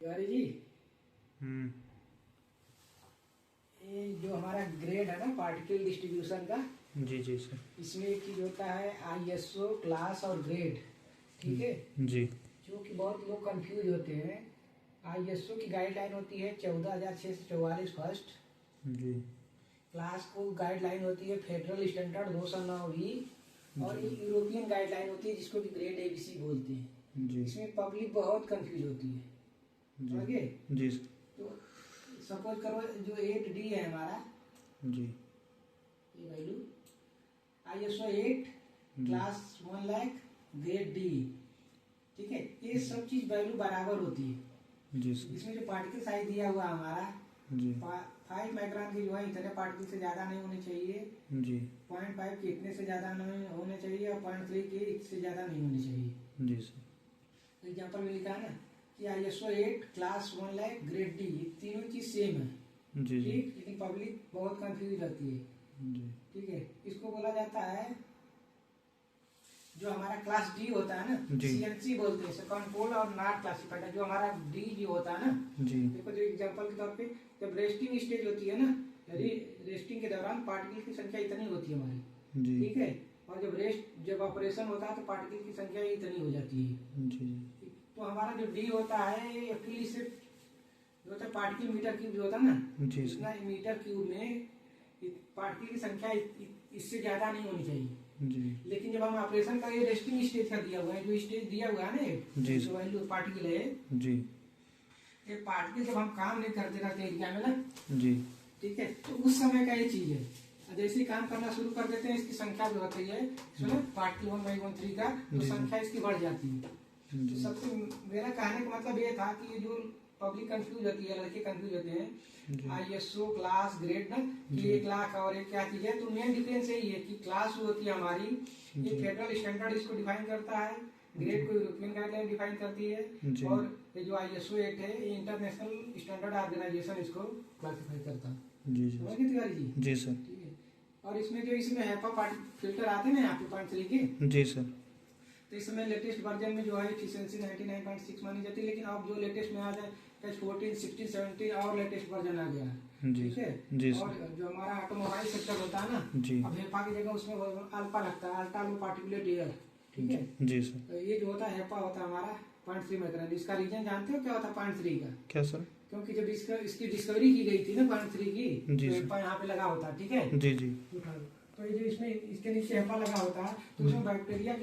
तिवारी जी, हम्म। ये जो हमारा ग्रेड है ना पार्टिकल डिस्ट्रीब्यूशन का, जी जी सर। इसमें एक चीज होता है आईएसओ क्लास और ग्रेड। ठीक है, जी जो कि बहुत लोग कंफ्यूज होते हैं। आईएसओ की गाइडलाइन होती है 14,644 फर्स्ट। जी क्लास को गाइडलाइन होती है फेडरल स्टैंडर्ड 209 और जी ये यूरोपियन गाइडलाइन होती है जिसको कि ग्रेड एबीसी बोलते हैं। जी इसमें पब्लिक बहुत कंफ्यूज होती है। समझ गए? जी सर। तो सपोज करो जो 8D है हमारा, जी ये value ISO 8 class 1 lakh grade D. ठीक है, ये सब चीज वैल्यू बराबर होती है। जी सर। इसमें जो पार्टिकल साइज दिया हुआ हमारा जी 5 माइक्रोन के जो है इतने पार्टिकल से ज्यादा नहीं होने चाहिए, जी 0.5 के इतने से ज्यादा नहीं होने चाहिए और 0.3 के इससे ज्यादा नहीं होने चाहिए। जी सर। एग्जाम्पल में लिखा है ना कि ISO 8 class 1 lakh grade D, ये तीनों चीज सेम है। जी जी ठीक, लेकिन पब्लिक बहुत कंफ्यूज रहती है। जी ठीक है, इसको बोला जाता है जो हमारा क्लास डी होता है ना, जी। सीएनसी बोलते हैं, कंट्रोल और नॉट क्लासिफाइड। जो हमारा डी जो होता है ना, जी देखो जो एग्जांपल के तौर पे जब रेस्टिंग स्टेज होती है ना, रेस्टिंग के दौरान पार्टिकल की संख्या इतनी होती है हमारी। जी ठीक है, और जब ऑपरेशन होता है तो पार्टिकल की संख्या इतनी हो जाती है। जी तो हमारा जो डी होता है एक्चुअली से जो होता है पार्टिकल मीटर क्यूब जो होता है ना, जी इतना मीटर क्यूब में पार्टिकल की संख्या इससे ज्यादा नहीं होनी चाहिए। जी लेकिन जब हम ऑपरेशन का ये रेस्टिंग स्टेज का दिया हुआ है, जो स्टेज दिया हुआ है ना, जी जो वैल्यू पार्टिकल है, जी ये पार्टिकल जब हम काम नहीं करते रहते एरिया में ना, जी ठीक है, तो उस समय का ये चीज है। जैसे ही काम करना शुरू कर देते हैं इसकी संख्या जो होती है पार्टिकल 1/13 का, तो जी। संख्या इसकी बढ़ जाती है। तो जी सबसे मेरा कहने का मतलब ये था कि ये जो पब्लिक कंफ्यूज होती है, लड़के कंफ्यूज होते हैं जी आईएसओ क्लास ग्रेड ना, कि जी। 1 लाख और एक क्या चीज है। तो मेन डिफरेंस यही है कि क्लास जो होती है हमारी, ये जी। फेडरल स्टैंडर्ड इसको डिफाइन करता है, ग्रेड को यूरोपियन गाइडलाइन डिफाइन करती है, जी। और ये जो आईएसओ 8 है ये इंटरनेशनल स्टैंडर्ड ऑर्गेनाइजेशन इसको क्लासिफाई करता है। जी समझ गए तिवारी जी? जी सर। ठीक है, और इसमें जो इसमें हैपा पार्टी फिल्टर आते हैं ना यहाँ पे 0.3 के, जी सर। तो इस समय लेटेस्ट वर्जन में जो है एफिशिएंसी 99.6 मानी जाती है। लेकिन अब जो लेटेस्ट में आ जाए 14, 16, 17 और लेटेस्ट वर्जन आ गया है। जी ठीक है, जी और सर। जो हमारा ऑटोमोबाइल सेक्टर होता है ना, जी अब हेपा की जगह उसमें अल्फा लगता है, अल्ट्रा लो पार्टिकुलेट एयर। ठीक है, जी सर। तो ये जो होता है हेपा होता है हमारा 0.3 माइक्रोन। इसका रीजन जानते हो क्या होता है 0.3 का? क्या सर? क्योंकि जब इसकी डिस्कवरी की गई थी ना 0.3 की, जी तो सर। हेपा यहाँ पे लगा होता है। ठीक है, जी जी तो ये जो इसमें इसके नीचे हेपा लगा होता है, तो उसमें बैक्टीरिया